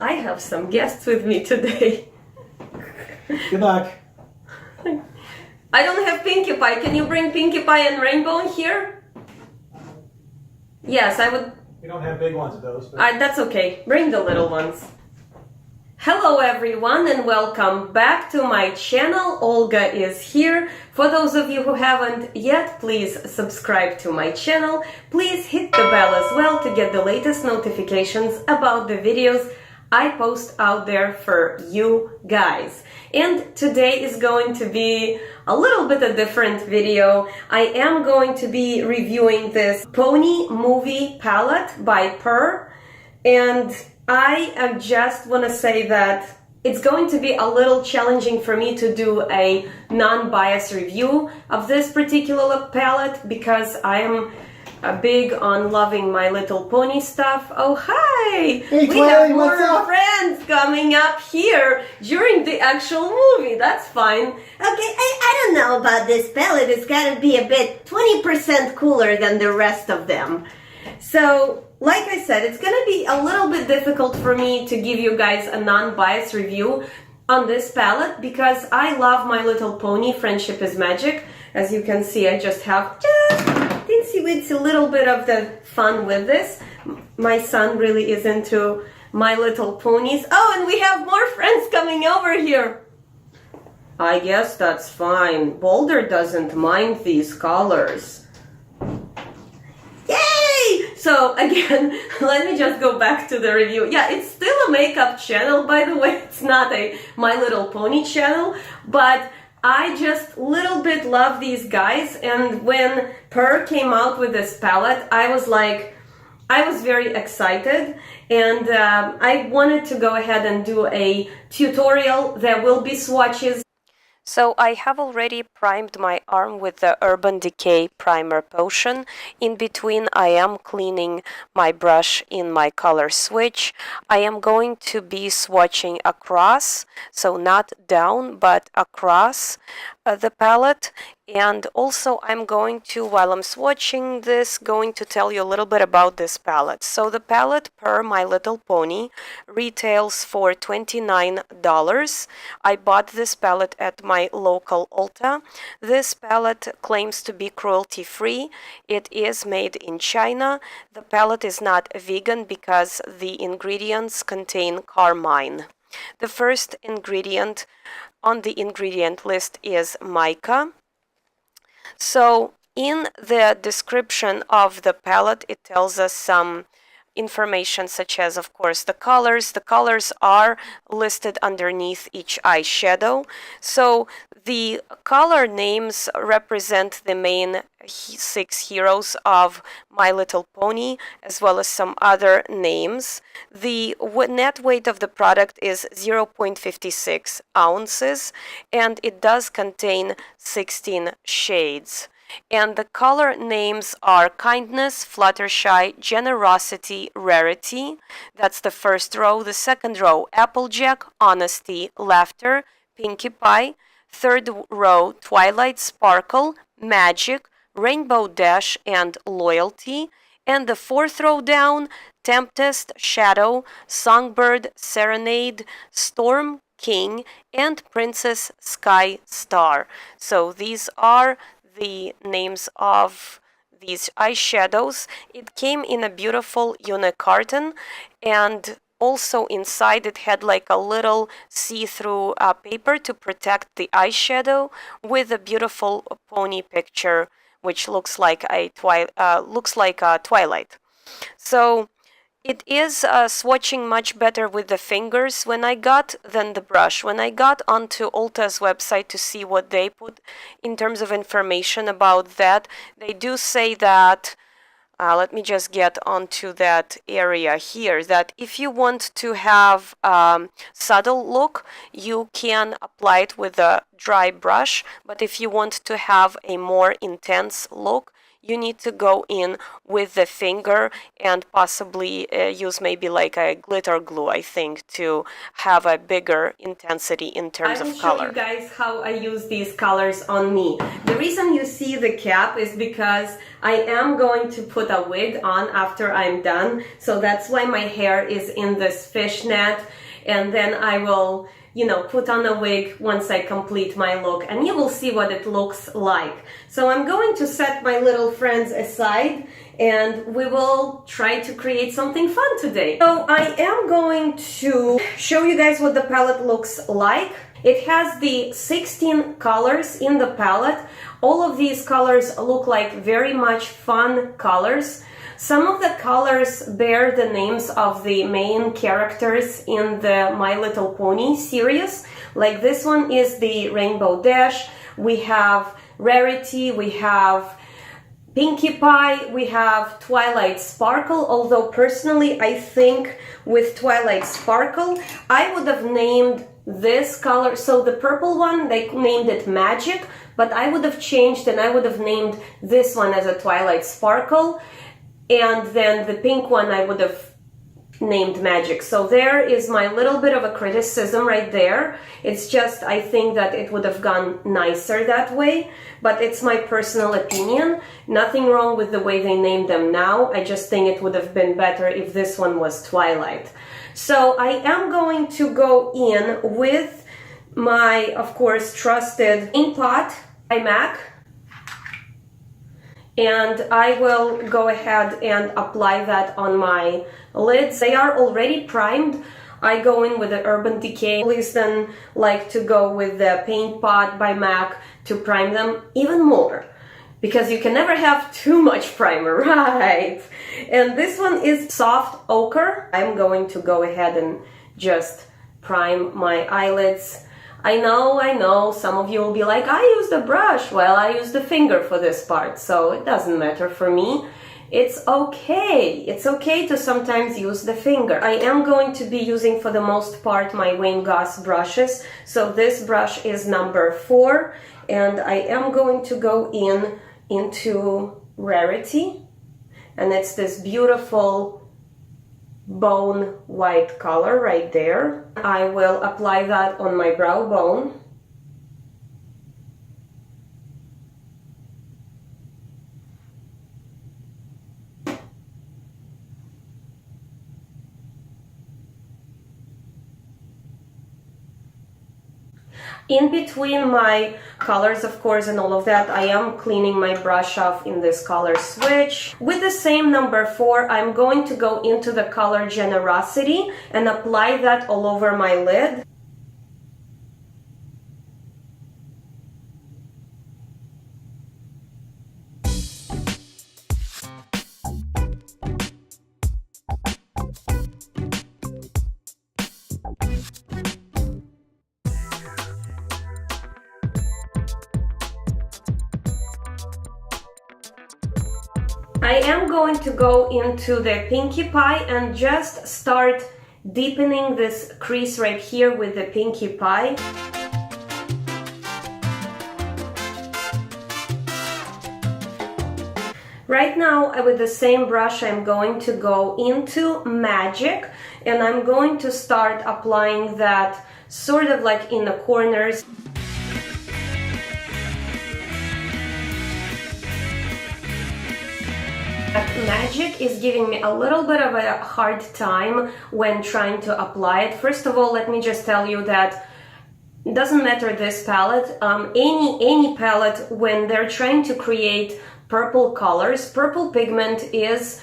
I have some guests with me today. Good luck. I don't have Pinkie Pie. Can you bring Pinkie Pie and Rainbow here? Yes, I would. We don't have big ones of those. But... That's okay. Bring the little ones. Hello everyone and welcome back to my channel. Olga is here. For those of you who haven't yet, please subscribe to my channel. Please hit the bell as well to get the latest notifications about the videos I post out there for you guys. And today is going to be a little bit a different video. I am going to be reviewing this Pony Movie palette by Purr, and I just want to say that it's going to be a little challenging for me to do a non-biased review of this particular palette because I am big on loving My Little Pony stuff. Oh, hi! Hey, we have more friends coming up here during the actual movie. That's fine. Okay, I don't know about this palette. It's gotta be a bit 20% cooler than the rest of them. So, like I said, it's gonna be a little bit difficult for me to give you guys a non-biased review on this palette because I love My Little Pony Friendship is Magic. As you can see, I just have it's a little bit of the fun with this. My son really is into My Little Ponies. Oh, and we have more friends coming over here. I guess that's fine. Boulder doesn't mind these colors. Yay! So again, let me just go back to the review. Yeah, it's still a makeup channel, by the way. It's not a My Little Pony channel, but I just little bit love these guys, and when Purr came out with this palette, I was very excited, and I wanted to go ahead and do a tutorial. There will be swatches. So I have already primed my arm with the Urban Decay Primer Potion. In between, I am cleaning my brush in my color switch. I am going to be swatching across, so not down, but across the palette. And also I'm going to, while I'm swatching this, going to tell you a little bit about this palette. So the palette per My Little Pony retails for $29. I bought this palette at my local Ulta. This palette claims to be cruelty-free. It is made in China. The palette is not vegan because the ingredients contain carmine. The first ingredient on the ingredient list is mica. So in the description of the palette, it tells us some information such as, of course, the colors. The colors are listed underneath each eyeshadow. So the color names represent the main 6 heroes of My Little Pony, as well as some other names. The net weight of the product is 0.56 ounces, and it does contain 16 shades. And the color names are Kindness, Fluttershy, Generosity, Rarity. That's the first row. The second row, Applejack, Honesty, Laughter, Pinkie Pie. Third row, Twilight, Sparkle, Magic, Rainbow Dash, and Loyalty. And the fourth row down, Tempest, Shadow, Songbird, Serenade, Storm, King, and Princess Sky Star. So these are the names of these eyeshadows. It came in a beautiful unicarton, and also inside it had like a little see-through paper to protect the eyeshadow with a beautiful pony picture, which looks like a Twilight. So it is swatching much better with the fingers than the brush. When I got onto Ulta's website to see what they put in terms of information about that, they do say that, let me just get onto that area here, that if you want to have subtle look, you can apply it with a dry brush, but if you want to have a more intense look, you need to go in with the finger and possibly use maybe like a glitter glue, I think, to have a bigger intensity in terms of color. I will show you guys how I use these colors on me. The reason you see the cap is because I am going to put a wig on after I'm done, so that's why my hair is in this fishnet, and then I will, you know, put on a wig once I complete my look, and you will see what it looks like. So I'm going to set my little friends aside, and we will try to create something fun today. So I am going to show you guys what the palette looks like. It has the 16 colors in the palette. All of these colors look like very much fun colors. Some of the colors bear the names of the main characters in the My Little Pony series. Like this one is the Rainbow Dash, we have Rarity, we have Pinkie Pie, we have Twilight Sparkle, although personally I think with Twilight Sparkle I would have named this color, so the purple one, they named it Magic, but I would have changed and I would have named this one as a Twilight Sparkle. And then the pink one I would have named Magic. So there is my little bit of a criticism right there. It's just, I think that it would have gone nicer that way, but it's my personal opinion. Nothing wrong with the way they named them now. I just think it would have been better if this one was Twilight. So I am going to go in with my, of course, trusted ink pot by MAC. And I will go ahead and apply that on my lids. They are already primed. I go in with the Urban Decay. Please then like to go with the Paint Pot by MAC to prime them even more, because you can never have too much primer, right? And this one is Soft Ochre. I'm going to go ahead and just prime my eyelids. I know, some of you will be like, I used a brush. Well, I used the finger for this part, so it doesn't matter for me. It's okay. It's okay to sometimes use the finger. I am going to be using, for the most part, my Wayne Goss brushes. So this brush is number 4, and I am going to go into Rarity, and it's this beautiful bone white color right there. I will apply that on my brow bone. In between my colors, of course, and all of that, I am cleaning my brush off in this color switch. With the same number 4, I'm going to go into the color Generosity and apply that all over my lid. I am going to go into the Pinkie Pie and just start deepening this crease right here with the Pinkie Pie. Right now, with the same brush, I'm going to go into Magic, and I'm going to start applying that sort of like in the corners. Magic is giving me a little bit of a hard time when trying to apply it. First of all, let me just tell you that it doesn't matter this palette, any palette, when they're trying to create purple colors, purple pigment is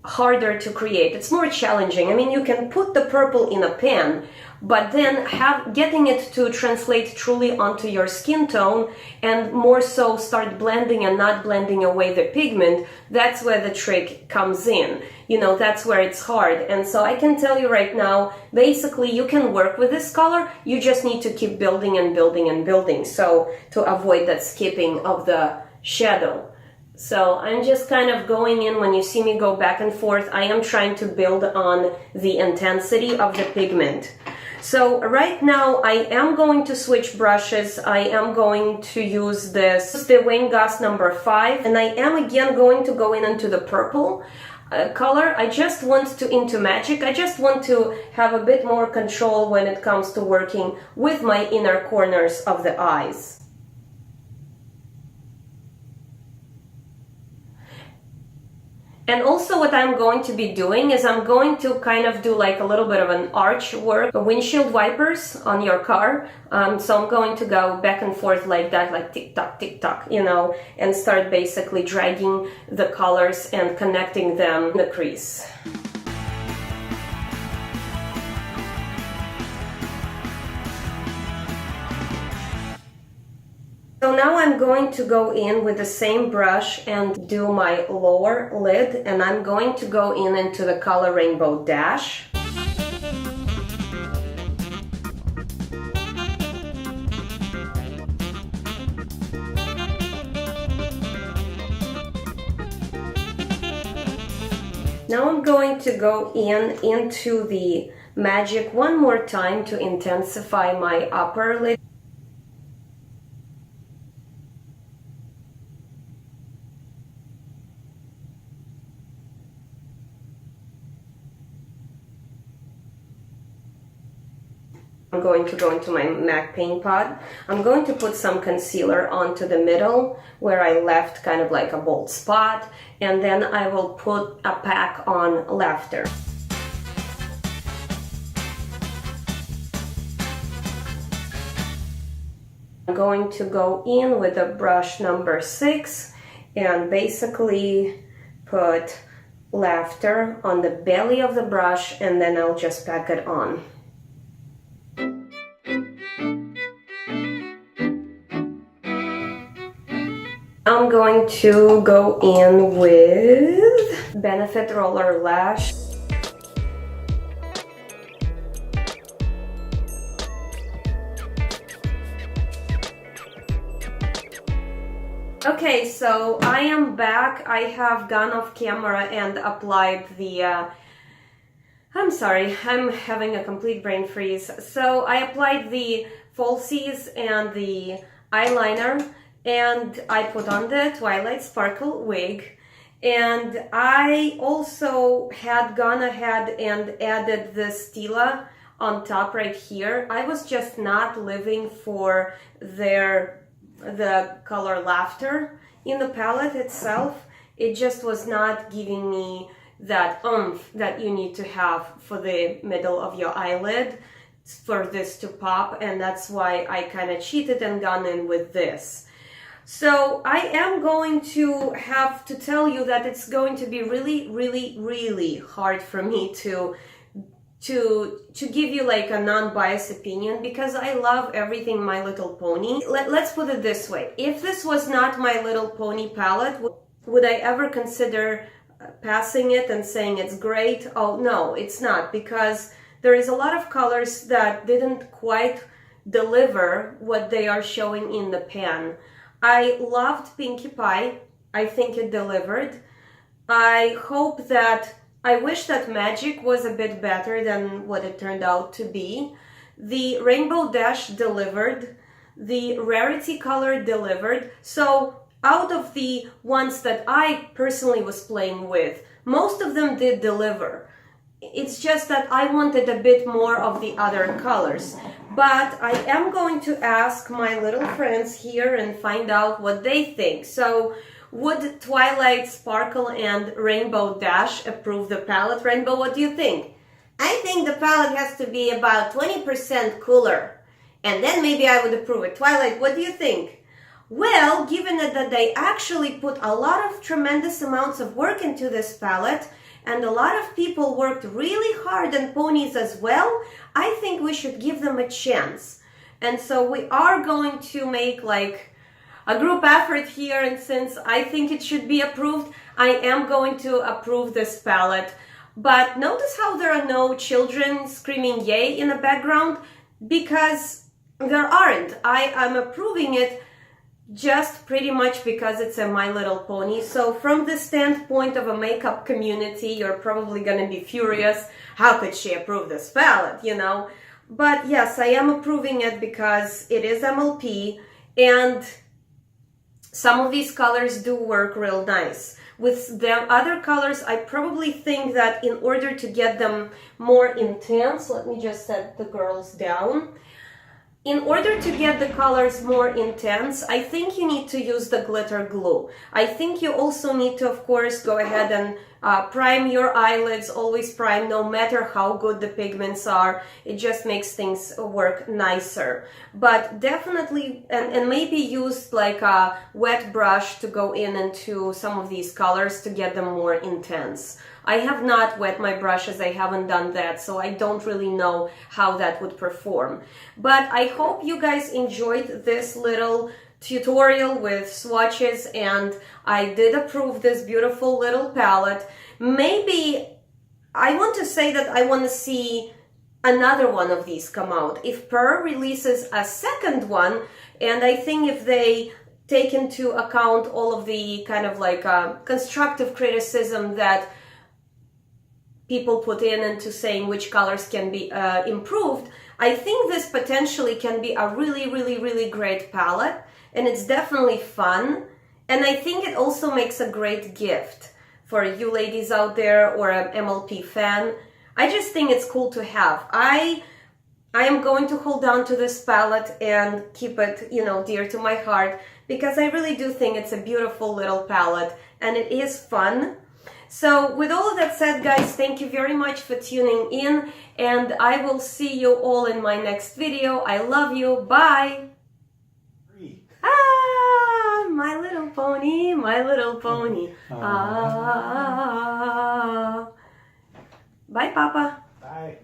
harder to create. It's more challenging. I mean, you can put the purple in a pen, but then getting it to translate truly onto your skin tone and more so start blending and not blending away the pigment, that's where the trick comes in. You know, that's where it's hard. And so I can tell you right now, basically you can work with this color, you just need to keep building and building and building, so to avoid that skipping of the shadow. So I'm just kind of going in. When you see me go back and forth, I am trying to build on the intensity of the pigment. So right now I am going to switch brushes. I am going to use the Wayne Goss number 5, and I am again going to go in into the purple color. I just want to into magic. I just want to have a bit more control when it comes to working with my inner corners of the eyes. And also what I'm going to be doing is I'm going to kind of do like a little bit of an arch work, windshield wipers on your car. So I'm going to go back and forth like that, like tick tock, you know, and start basically dragging the colors and connecting them in the crease. So now I'm going to go in with the same brush and do my lower lid, and I'm going to go in into the color Rainbow Dash. Now I'm going to go into the magic one more time to intensify my upper lid. I'm going to go into my MAC paint pot. I'm going to put some concealer onto the middle where I left kind of like a bold spot, and then I will put a pack on Laughter. I'm going to go in with a brush number 6 and basically put Laughter on the belly of the brush, and then I'll just pack it on. I'm going to go in with Benefit Roller Lash. Okay, so I am back. I have gone off camera and applied the I'm sorry, I'm having a complete brain freeze. So I applied the falsies and the eyeliner, and I put on the Twilight Sparkle wig, and I also had gone ahead and added the Stila on top right here. I was just not living for the color Laughter in the palette itself. It just was not giving me that oomph that you need to have for the middle of your eyelid for this to pop, and that's why I kind of cheated and gone in with this. So I am going to have to tell you that it's going to be really hard for me to give you like a non-biased opinion, because I love everything My Little Pony. Let's put it this way. If this was not My Little Pony palette, would I ever consider passing it and saying it's great? Oh no, it's not, because there is a lot of colors that didn't quite deliver what they are showing in the pan. I loved Pinkie Pie. I think it delivered. I wish that Magic was a bit better than what it turned out to be. The Rainbow Dash delivered. The Rarity color delivered. So out of the ones that I personally was playing with, most of them did deliver. It's just that I wanted a bit more of the other colors. But I am going to ask my little friends here and find out what they think. So would Twilight Sparkle and Rainbow Dash approve the palette? Rainbow, what do you think? I think the palette has to be about 20% cooler, and then maybe I would approve it. Twilight, what do you think? Well, given that they actually put a lot of tremendous amounts of work into this palette, and a lot of people worked really hard on ponies as well, I think we should give them a chance. And so we are going to make like a group effort here, and since I think it should be approved, I am going to approve this palette. But notice how there are no children screaming yay in the background, because there aren't. I am approving it just pretty much because it's a My Little Pony. So from the standpoint of a makeup community, you're probably going to be furious. How could she approve this palette, you know? But yes, I am approving it because it is MLP, and some of these colors do work real nice. With the other colors, I probably think that in order to get them more intense, let me just set the girls down. In order to get the colors more intense, I think you need to use the glitter glue. I think you also need to, of course, go ahead and prime your eyelids. Always prime, no matter how good the pigments are. It just makes things work nicer. But definitely, and maybe use like a wet brush to go in into some of these colors to get them more intense. I have not wet my brushes, I haven't done that, so I don't really know how that would perform. But I hope you guys enjoyed this little tutorial with swatches, and I did approve this beautiful little palette. Maybe I want to say that I want to see another one of these come out. If Per releases a second one, and I think if they take into account all of the kind of like constructive criticism that people put in into saying which colors can be improved, I think this potentially can be a really, really, really great palette, and it's definitely fun, and I think it also makes a great gift for you ladies out there or an MLP fan. I just think it's cool to have. I am going to hold on to this palette and keep it, you know, dear to my heart, because I really do think it's a beautiful little palette and it is fun. So with all of that said, guys, thank you very much for tuning in, and I will see you all in my next video. I love you. Bye. Ah, my little pony, my little pony. Ah. Bye, Papa. Bye.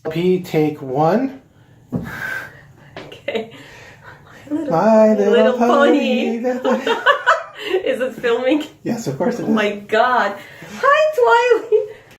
P, take one. Okay. My little pony. Is it filming? Yes, of course it is. Oh my God. Hi, Twilight.